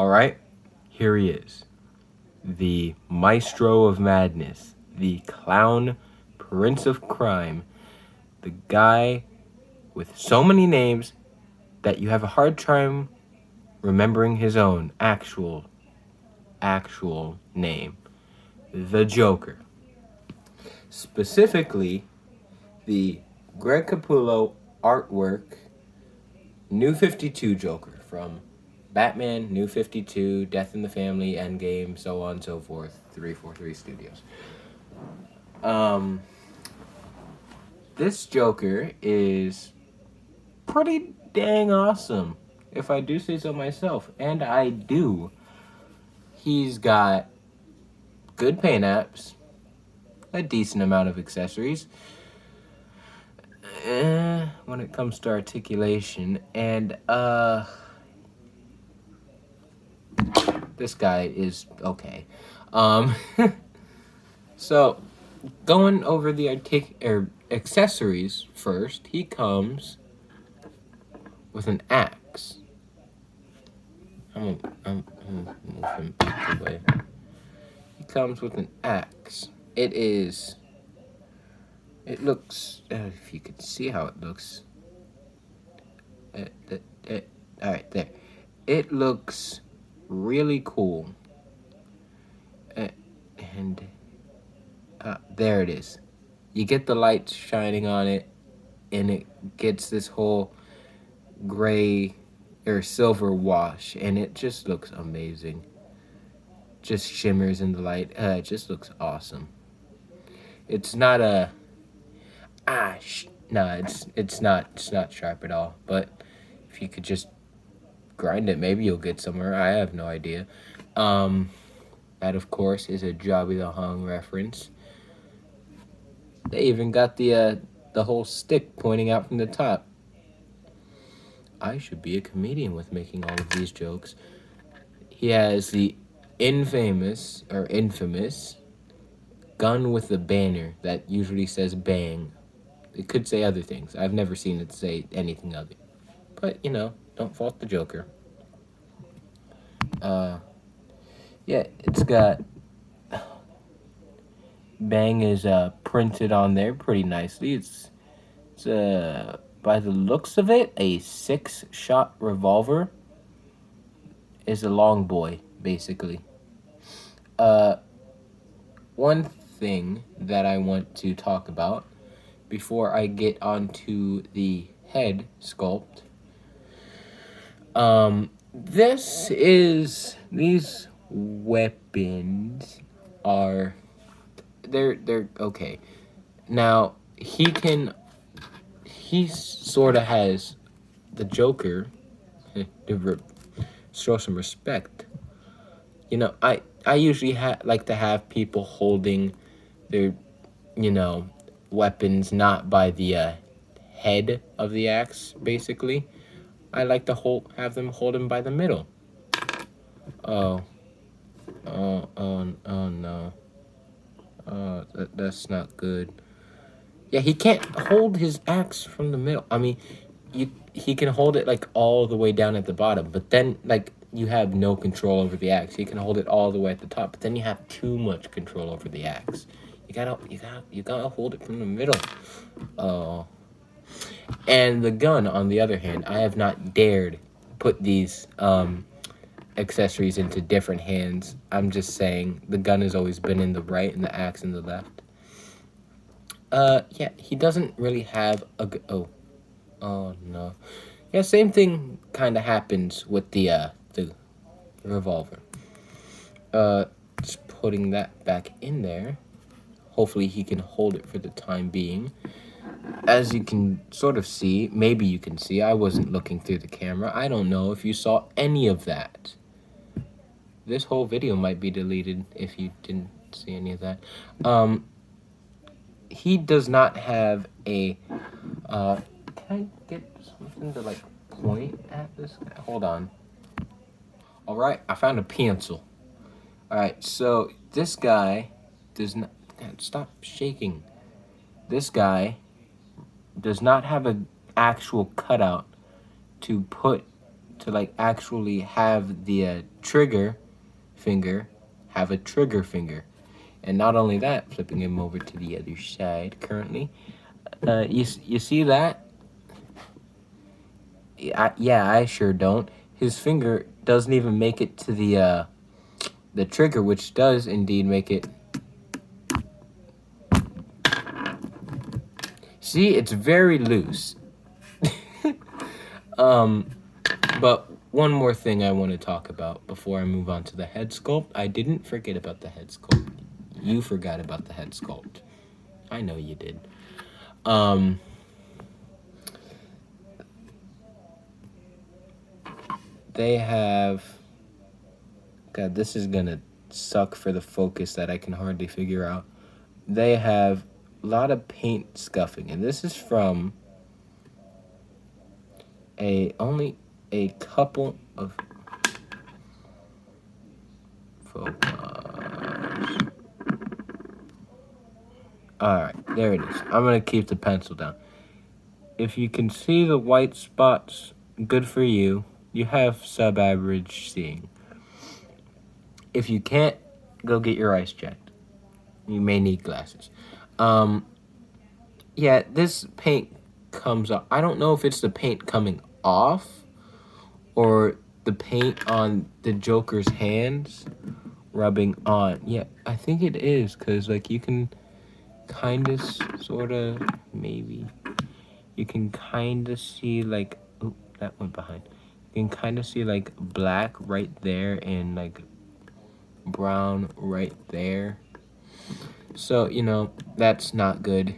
All right, here he is, the maestro of madness, the clown prince of crime, the guy with so many names that you have a hard time remembering his own actual name, the Joker. Specifically, the Greg Capullo artwork, New 52 Joker from Batman, New 52, Death in the Family, Endgame, so on and so forth, 343 Studios. This Joker is pretty dang awesome, if I do say so myself, and I do. He's got good paint apps, a decent amount of accessories, when it comes to articulation, and this guy is okay. So going over the accessories first, he comes with an axe. I'm gonna move him out the way. He comes with an axe. It looks, if you can see how it looks. Alright, there. It looks really cool. And there it is. You get the lights shining on it, and it gets this whole gray or silver wash, and it just looks amazing. Just shimmers in the light. It just looks awesome. It's not a no, it's not sharp at all. But if you could just grind it, maybe you'll get somewhere. I have no idea. That of course is a Jobby the Hung reference. They even got the whole stick pointing out from the top. I should be a comedian with making all of these jokes. He has the infamous gun with a banner that usually says bang. It could say other things. I've never seen it say anything other. But, don't fault the Joker. Yeah, it's got bang is printed on there pretty nicely. It's by the looks of it, a 6-shot revolver. Is a long boy, basically. One thing that I want to talk about before I get onto the head sculpt. These weapons are they're okay. Now he sort of has the Joker to show some respect. I usually like to have people holding their weapons not by the head of the axe, basically. I like to have them hold them by the middle. Oh no. That's not good. Yeah, he can't hold his axe from the middle. I mean, he can hold it like all the way down at the bottom, but then like you have no control over the axe. He can hold it all the way at the top, but then you have too much control over the axe. You gotta hold it from the middle. Oh. And the gun, on the other hand, I have not dared put these accessories into different hands. I'm just saying the gun has always been in the right and the axe in the left. Yeah, he doesn't really have a oh no. Yeah, same thing kind of happens with the revolver. Just putting that back in there. Hopefully he can hold it for the time being. As you can sort of see, maybe you can see, I wasn't looking through the camera. I don't know if you saw any of that. This whole video might be deleted if you didn't see any of that. He does not have a, can I get something to like point at this guy? Hold on. All right, I found a pencil. All right, so this guy does not, stop shaking. This guy does not have an actual cutout to put to like actually have the trigger finger have a trigger finger. And not only that, flipping him over to the other side currently, you see that? Yeah, I sure don't. His finger doesn't even make it to the trigger, which does indeed make it. See, it's very loose. But one more thing I want to talk about before I move on to the head sculpt. I didn't forget about the head sculpt. You forgot about the head sculpt. I know you did. They have. God, this is gonna suck for the focus that I can hardly figure out. They have a lot of paint scuffing, and this is from only a couple of focus. All right, there it is. I'm gonna keep the pencil down. If you can see the white spots, good for you. You have sub-average seeing. If you can't, go get your eyes checked. You may need glasses. Yeah, this paint comes off. I don't know if it's the paint coming off or the paint on the Joker's hands rubbing on. Yeah, I think it is, because like you can kind of sort of maybe you can kind of see like, oh, that went behind. You can kind of see like black right there and like brown right there. So, that's not good.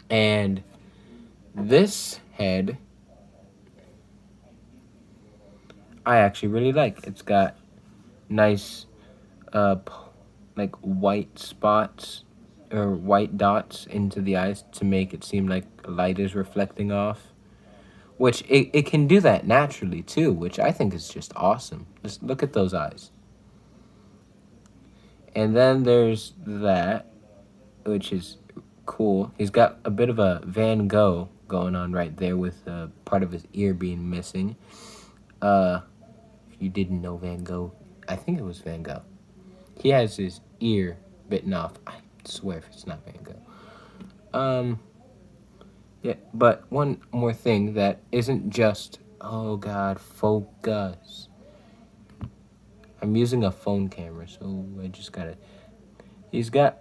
And this head, I actually really like. It's got nice, like white spots or white dots into the eyes to make it seem like light is reflecting off. Which it can do that naturally too, which I think is just awesome. Just look at those eyes. And then there's that, which is cool. He's got a bit of a Van Gogh going on right there with part of his ear being missing. If you didn't know Van Gogh, I think it was Van Gogh. He has his ear bitten off. I swear if it's not Van Gogh. Yeah, but one more thing that isn't just, oh God, focus. I'm using a phone camera, so I just gotta. He's got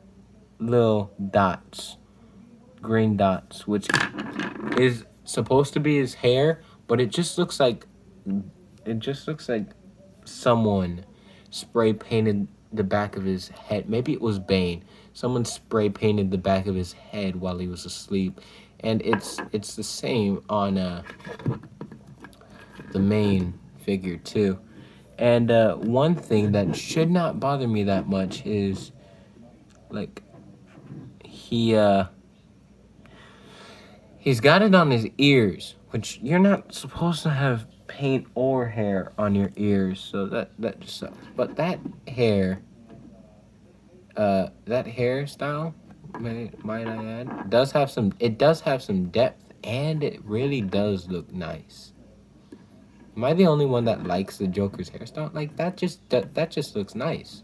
little dots, green dots, which is supposed to be his hair, but it just looks like someone spray painted the back of his head. Maybe it was Bane. Someone spray painted the back of his head while he was asleep, and it's the same on the main figure too. And one thing that should not bother me that much is like he's got it on his ears, which you're not supposed to have paint or hair on your ears, so that just sucks. But that hairstyle, might I add, does have some depth, and it really does look nice. Am I the only one that likes the Joker's hairstyle? Like that just looks nice.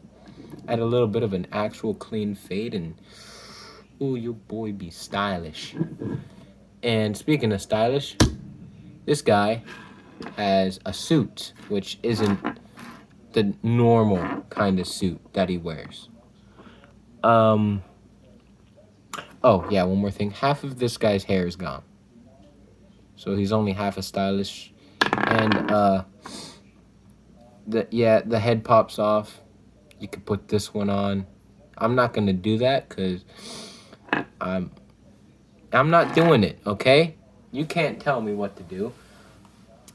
Add a little bit of an actual clean fade, and ooh, your boy be stylish. And speaking of stylish, this guy has a suit, which isn't the normal kind of suit that he wears. Oh yeah, one more thing. Half of this guy's hair is gone, so he's only half as stylish. And the head pops off. You could put this one on. I'm not gonna do that because I'm not doing it. Okay, you can't tell me what to do.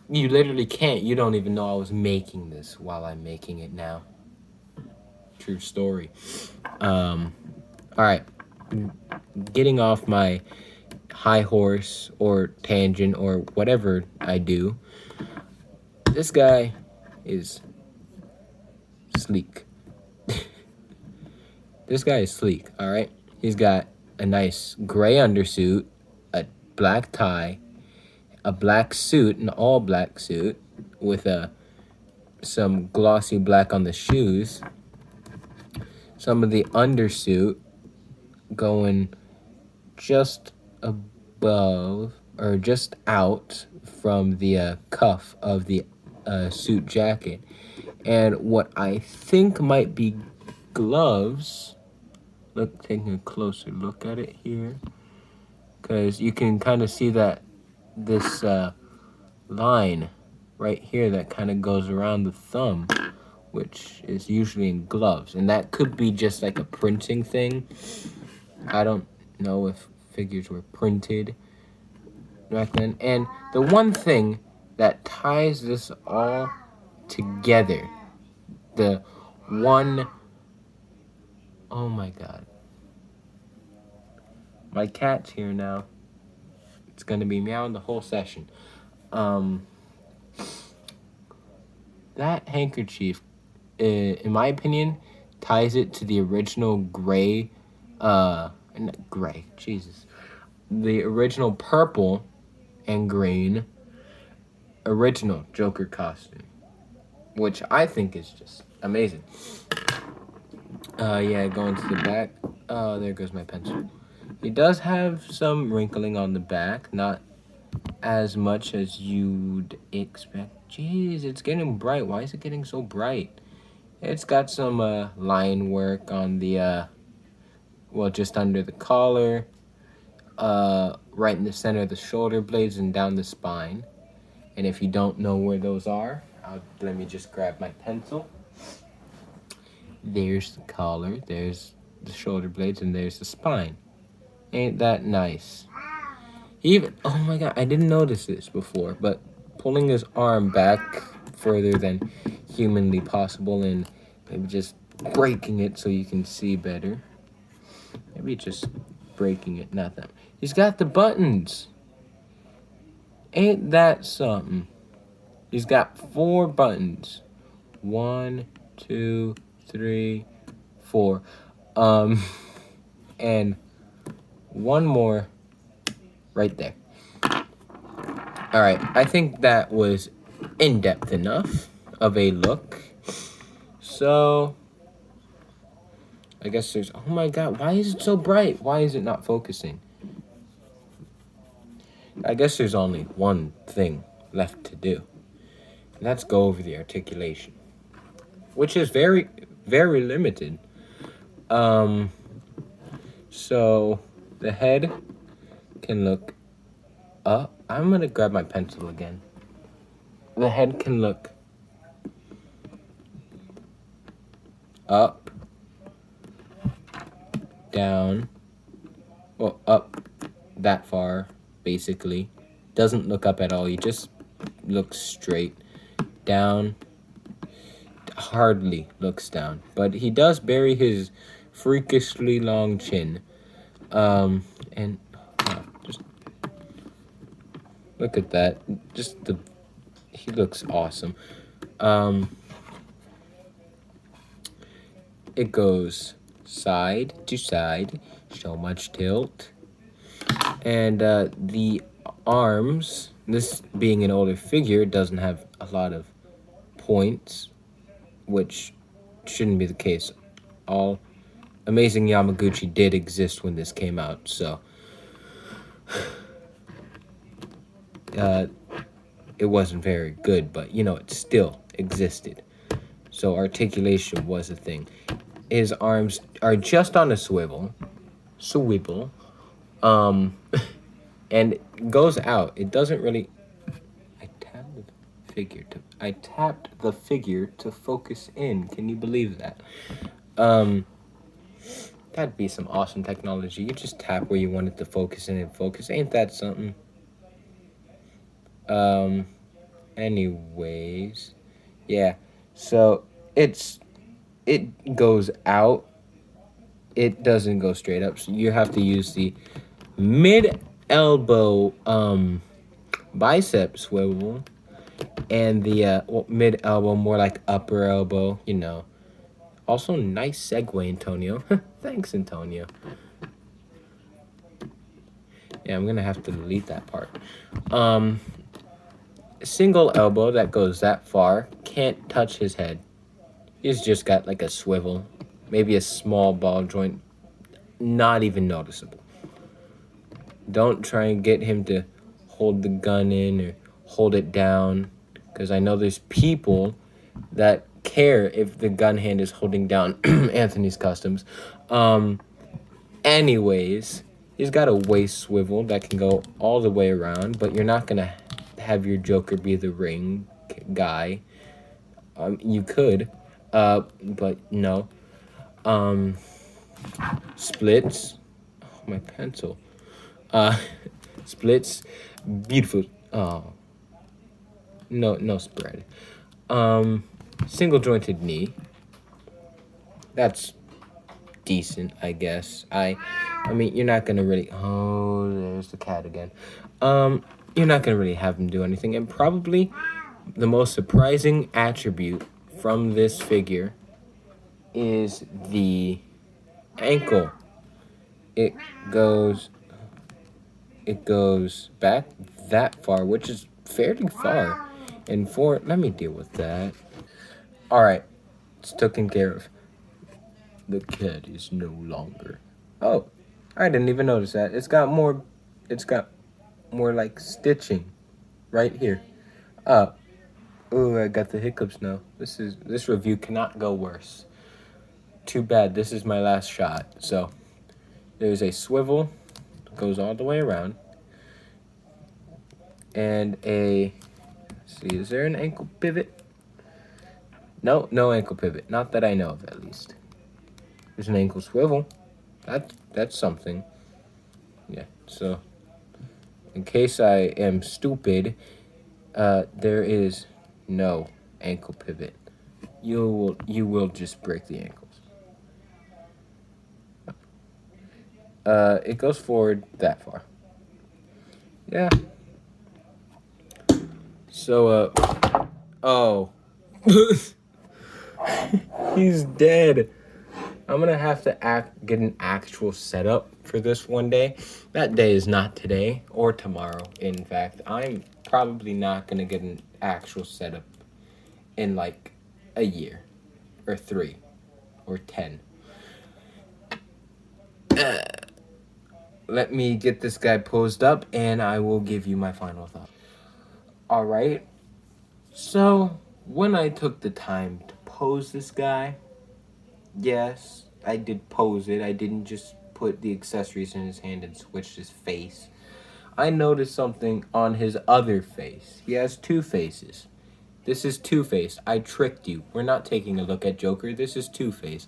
You literally can't. You don't even know I was making this while I'm making it now. True story. All right, getting off my high horse or tangent or whatever I do. This guy is sleek. This guy is sleek, all right? He's got a nice gray undersuit, a black tie, a black suit, an all black suit with some glossy black on the shoes. Some of the undersuit going just above or just out from the cuff of the suit jacket. And what I think might be gloves, taking a closer look at it here, because you can kind of see that this line right here that kind of goes around the thumb, which is usually in gloves. And that could be just like a printing thing. I don't know if figures were printed back then. And the one thing that ties this all together, the one, oh my God. My cat's here now. It's gonna be meowing the whole session. That handkerchief, in my opinion, ties it to the original gray, not gray, Jesus. The original purple and green original Joker costume, which I think is just amazing. Yeah, going to the back. Oh, there goes my pencil. He does have some wrinkling on the back, not as much as you'd expect. Jeez, it's getting bright. Why is it getting so bright? It's got some line work on the, well, just under the collar, right in the center of the shoulder blades and down the spine. And if you don't know where those are, let me just grab my pencil. There's the collar, there's the shoulder blades, and there's the spine. Ain't that nice? Even, oh my God, I didn't notice this before, but pulling his arm back further than humanly possible and maybe just breaking it so you can see better. Maybe just breaking it, not that. He's got the buttons. Ain't that something? He's got 4 buttons. 1, 2, 3, 4. And one more right there. All right, I think that was in-depth enough of a look. So, I guess there's, oh my God, why is it so bright? Why is it not focusing? I guess there's only one thing left to do. And that's go over the articulation, which is very, very limited. So the head can look up. I'm gonna grab my pencil again. The head can look up, down, well, up that far, basically. Doesn't look up at all. He just looks straight. Down, hardly looks down. But he does bury his freakishly long chin. And just look at that. He looks awesome. It goes side to side, so much tilt. And the arms, this being an older figure, doesn't have a lot of points, which shouldn't be the case. All Amazing Yamaguchi did exist when this came out, so it wasn't very good, but it still existed. So articulation was a thing. His arms are just on a swivel, and it goes out. It doesn't really. I tapped the figure to focus in. Can you believe that? That'd be some awesome technology. You just tap where you want it to focus in and focus. Ain't that something? Anyways, yeah. So it goes out. It doesn't go straight up. So you have to use the mid elbow bicep swivel and the mid elbow, more like upper elbow. Also, nice segue, Antonio. Thanks, Antonio. Yeah, I'm gonna have to delete that part. Single elbow that goes that far can't touch his head. He's just got like a swivel, maybe a small ball joint, not even noticeable. Don't try and get him to hold the gun in or hold it down, because I know there's people that care if the gun hand is holding down Anthony's Customs. Anyways, he's got a waist swivel that can go all the way around, but you're not gonna have your Joker be the ring guy. You could, but no. Splits. Oh, my pencil. Uh, splits. Beautiful. Oh, no spread. Single jointed knee. That's decent, I guess. I mean, you're not gonna really. Oh, there's the cat again. You're not gonna really have him do anything, and probably the most surprising attribute from this figure is the ankle. It goes it goes back that far, which is fairly far. And let me deal with that. All right, it's taken care of. The cat is no longer. Oh, I didn't even notice that. It's got more like stitching right here. Oh, I got the hiccups now. This review cannot go worse. Too bad this is my last shot. So there's a swivel, goes all the way around, and let's see, is there an ankle pivot? No ankle pivot. Not that I know of, at least. There's an ankle swivel. That's something. Yeah. So, in case I am stupid, there is no ankle pivot. You will just break the ankles. It goes forward that far. Yeah. So, oh. He's dead. I'm gonna have to get an actual setup for this one day. That day is not today or tomorrow. In fact, I'm probably not gonna get an actual setup in like a year or 3 or 10. Let me get this guy posed up and I will give you my final thought. All right. So when I took the time to pose this guy, yes, I did pose it. I didn't just put the accessories in his hand and switch his face. I noticed something on his other face. He has 2 faces. This is Two-Face. I tricked you. We're not taking a look at Joker. This is Two-Face.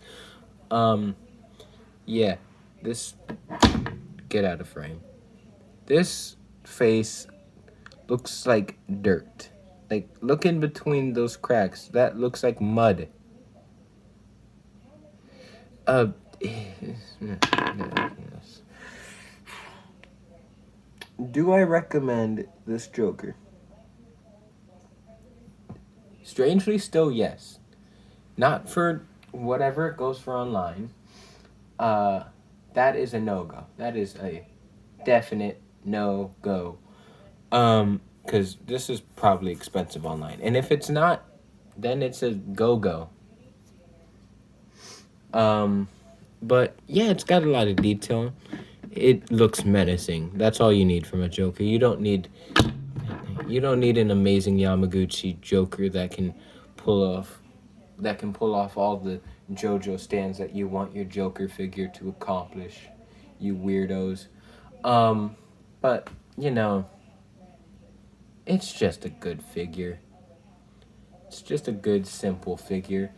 Yeah. Get out of frame. This face looks like dirt. Like, look in between those cracks. That looks like mud. Do I recommend this Joker? Strangely, still yes. Not for whatever it goes for online. That is a no-go. That is a definite no-go. Because this is probably expensive online. And if it's not, then it's a go-go. But yeah, it's got a lot of detail. It looks menacing. That's all you need from a Joker. You don't need an amazing Yamaguchi Joker that can pull off all the JoJo stands that you want your Joker figure to accomplish, you weirdos. But it's just a good figure. It's just a good, simple figure.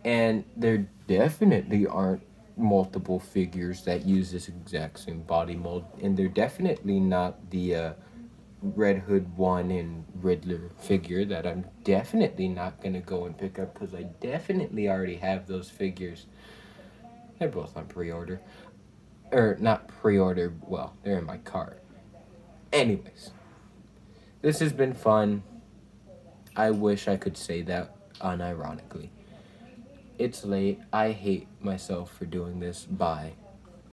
And there definitely aren't multiple figures that use this exact same body mold. And they're definitely not the Red Hood 1 and Riddler figure that I'm definitely not going to go and pick up because I definitely already have those figures. They're both on pre-order. Or not pre-order, well, they're in my cart. Anyways, this has been fun. I wish I could say that unironically. It's late. I hate myself for doing this. Bye.